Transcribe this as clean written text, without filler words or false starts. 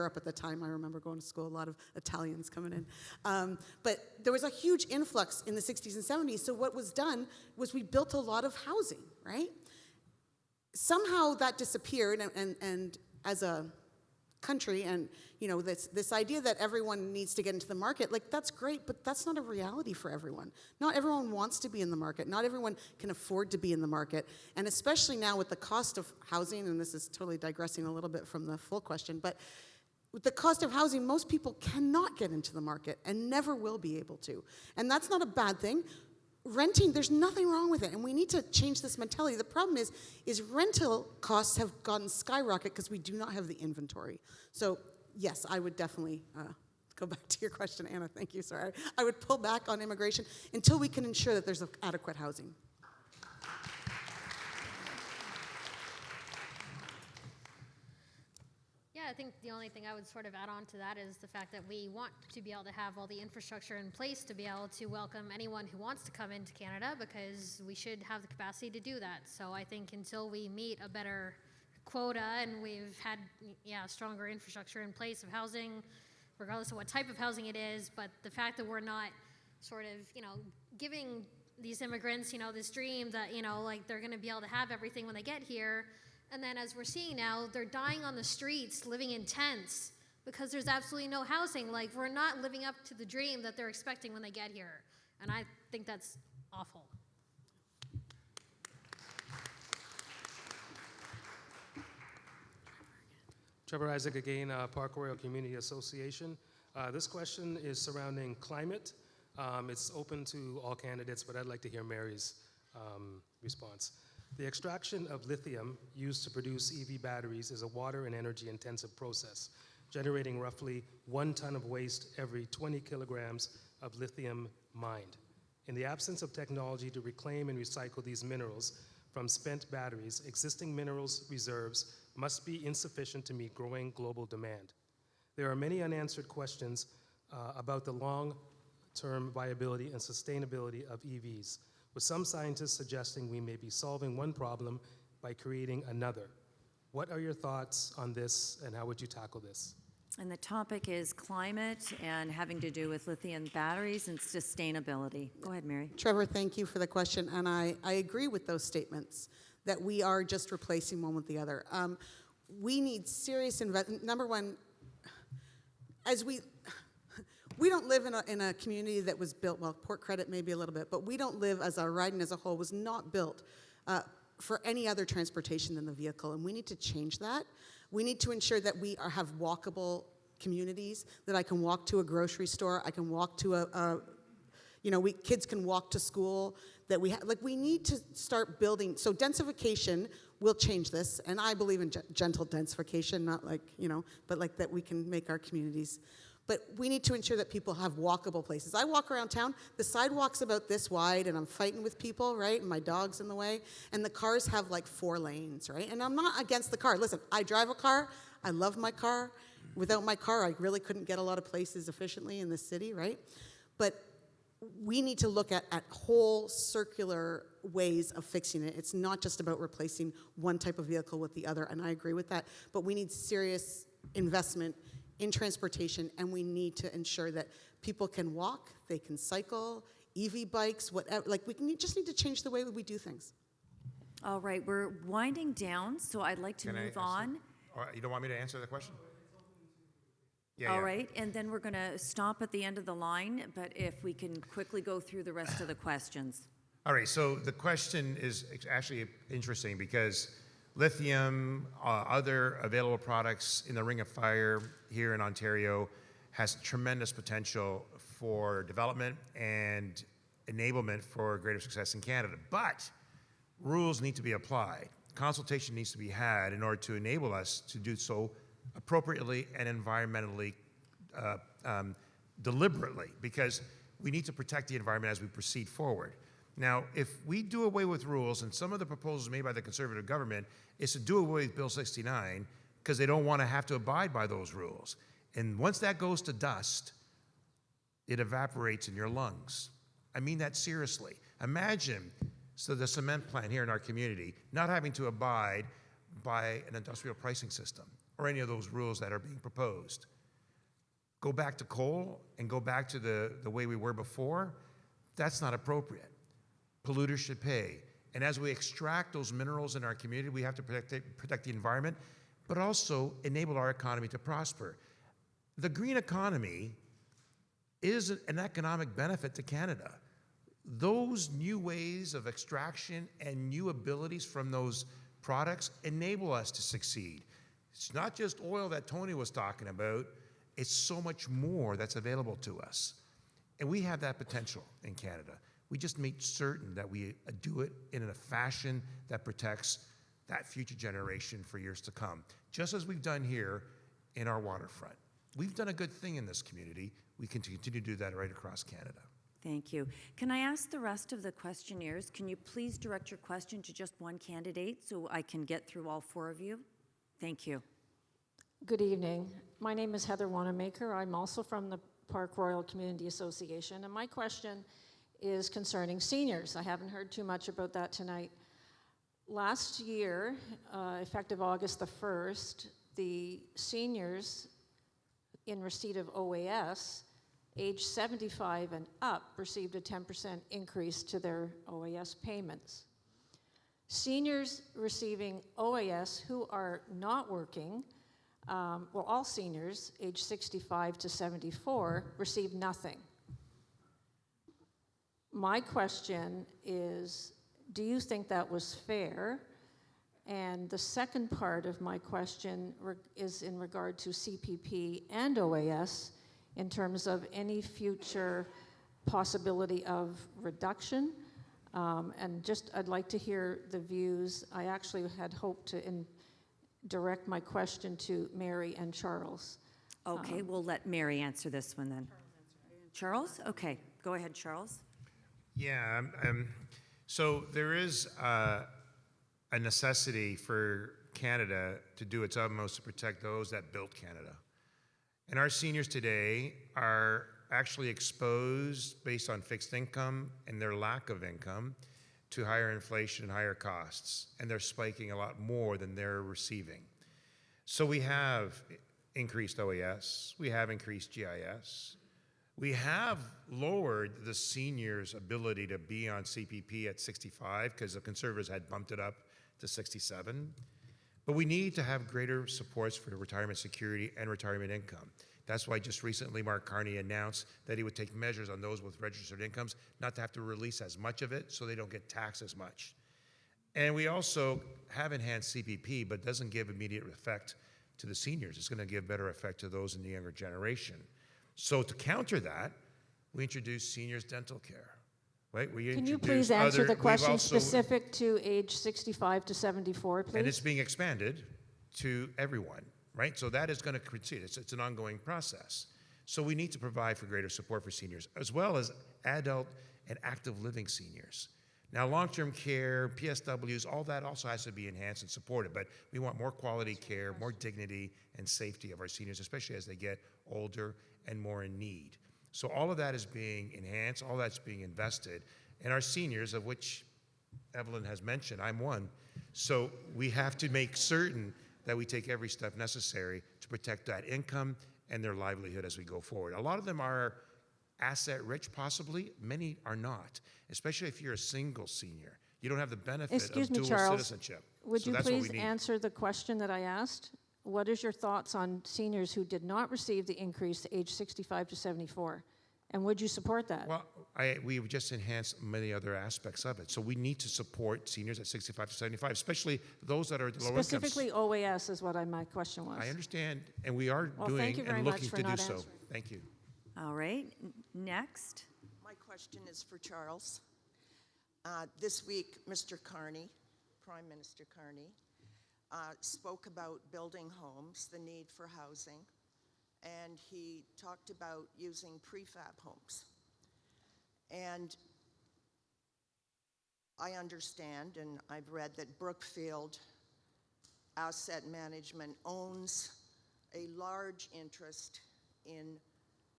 Europe at the time. I remember going to school, a lot of Italians coming in. But there was a huge influx in the 60s and 70s, so what was done was we built a lot of housing, right? Somehow that disappeared, and as a country, and this idea that everyone needs to get into the market, like, that's great, but that's not a reality for everyone. Not everyone wants to be in the market. Not everyone can afford to be in the market. And especially now with the cost of housing, and this is totally digressing a little bit from the full question, but with the cost of housing, most people cannot get into the market and never will be able to. And that's not a bad thing. Renting, there's nothing wrong with it, and we need to change this mentality. The problem is rental costs have gotten skyrocket because we do not have the inventory. So yes, I would definitely go back to your question, Anna. Thank you. Sorry, I would pull back on immigration until we can ensure that there's adequate housing. I think the only thing I would sort of add on to that is the fact that we want to be able to have all the infrastructure in place to be able to welcome anyone who wants to come into Canada, because we should have the capacity to do that. So I think until we meet a better quota and we've had stronger infrastructure in place of housing, regardless of what type of housing it is, but the fact that we're not sort of, giving these immigrants, this dream that, like, they're going to be able to have everything when they get here. And then, as we're seeing now, they're dying on the streets, living in tents, because there's absolutely no housing. Like, we're not living up to the dream that they're expecting when they get here. And I think that's awful. Trevor Isaac again, Park Royal Community Association. This question is surrounding climate. It's open to all candidates, but I'd like to hear Mary's response. The extraction of lithium used to produce EV batteries is a water and energy intensive process, generating roughly 1 ton of waste every 20 kilograms of lithium mined. In the absence of technology to reclaim and recycle these minerals from spent batteries, existing minerals reserves must be insufficient to meet growing global demand. There are many unanswered questions about the long-term viability and sustainability of EVs, with some scientists suggesting we may be solving one problem by creating another. What are your thoughts on this, and how would you tackle this? And the topic is climate and having to do with lithium batteries and sustainability. Go ahead, Mary. Trevor, thank you for the question, and I agree with those statements, that we are just replacing one with the other. We need serious investment. Number one, we don't live in a community that was built, well, Port Credit maybe a little bit, but we don't live, as our riding as a whole was not built for any other transportation than the vehicle, and we need to change that. We need to ensure that we have walkable communities, that I can walk to a grocery store, I can walk to kids can walk to school, that we need to start building. So densification will change this, and I believe in gentle densification, not but that we can make our communities. But we need to ensure that people have walkable places. I walk around town, the sidewalk's about this wide, and I'm fighting with people, right? And my dog's in the way, and the cars have like 4 lanes, right? And I'm not against the car. Listen, I drive a car, I love my car. Without my car, I really couldn't get a lot of places efficiently in the city, right? But we need to look at whole circular ways of fixing it. It's not just about replacing one type of vehicle with the other, and I agree with that. But we need serious investment in transportation, and we need to ensure that people can walk, they can cycle, EV bikes, whatever. Just need to change the way we do things. All right, we're winding down, so I'd like to move on. All right, you don't want me to answer the question? All right, and then we're going to stop at the end of the line, but if we can quickly go through the rest of the questions. All right, so the question is actually interesting because lithium, other available products in the Ring of Fire here in Ontario has tremendous potential for development and enablement for greater success in Canada. But rules need to be applied. Consultation needs to be had in order to enable us to do so appropriately and environmentally deliberately, because we need to protect the environment as we proceed forward. Now, if we do away with rules, and some of the proposals made by the Conservative government is to do away with Bill 69 because they don't want to have to abide by those rules. And once that goes to dust, it evaporates in your lungs. I mean that seriously. Imagine the cement plant here in our community not having to abide by an industrial pricing system, or any of those rules that are being proposed. Go back to coal and go back to the way we were before, that's not appropriate. Polluters should pay. And as we extract those minerals in our community, we have to protect the environment, but also enable our economy to prosper. The green economy is an economic benefit to Canada. Those new ways of extraction and new abilities from those products enable us to succeed. It's not just oil that Tony was talking about, it's so much more that's available to us. And we have that potential in Canada. We just make certain that we do it in a fashion that protects that future generation for years to come, just as we've done here in our waterfront. We've done a good thing in this community. We can continue to do that right across Canada. Thank you. Can I ask the rest of the questionnaires, can you please direct your question to just one candidate so I can get through all 4 of you? Thank you. Good evening. My name is Heather Wanamaker. I'm also from the Park Royal Community Association, and my question is concerning seniors. I haven't heard too much about that tonight. Last year, effective August the 1st, the seniors in receipt of OAS, age 75 and up, received a 10% increase to their OAS payments. Seniors receiving OAS who are not working, well, all seniors age 65 to 74 receive nothing. My question is, do you think that was fair? And the second part of my question is in regard to CPP and OAS in terms of any future possibility of reduction. And just, I'd like to hear the views. I actually had hoped to direct my question to Mary and Charles. Okay, we'll let Mary answer this one then. Charles? Okay, go ahead, Charles. Yeah, so there is a necessity for Canada to do its utmost to protect those that built Canada. And our seniors today are actually exposed, based on fixed income and their lack of income, to higher inflation and higher costs. And they're spiking a lot more than they're receiving. So we have increased OAS, we have increased GIS, we have lowered the seniors' ability to be on CPP at 65 because the Conservatives had bumped it up to 67. But we need to have greater supports for retirement security and retirement income. That's why just recently Mark Carney announced that he would take measures on those with registered incomes not to have to release as much of it so they don't get taxed as much. And we also have enhanced CPP, but doesn't give immediate effect to the seniors. It's going to give better effect to those in the younger generation. So to counter that, we introduced seniors dental care. Right? Can you please answer the question specific to age 65 to 74, please? And it's being expanded to everyone, right? So that is going to proceed. It's an ongoing process. So we need to provide for greater support for seniors, as well as adult and active living seniors. Now, long-term care, PSWs, all that also has to be enhanced and supported, but we want more quality care, more dignity and safety of our seniors, especially as they get older and more in need. So all of that is being enhanced, all that's being invested, and our seniors, of which Evelyn has mentioned, I'm one, so we have to make certain that we take every step necessary to protect that income and their livelihood as we go forward. A lot of them are asset rich, possibly. Many are not, especially if you're a single senior. You don't have the benefit of dual citizenship. Would you please answer the question that I asked? What is your thoughts on seniors who did not receive the increase to age 65 to 74? And would you support that? Well, we've just enhanced many other aspects of it. So we need to support seniors at 65 to 75, especially those that are lower incomes. Specifically OAS is what my question was. I understand, and we are doing and looking to do so. Thank you. All right, next. My question is for Charles. This week, Mr. Carney, Prime Minister Carney, spoke about building homes, the need for housing, and he talked about using prefab homes. And I understand, and I've read that Brookfield Asset Management owns a large interest in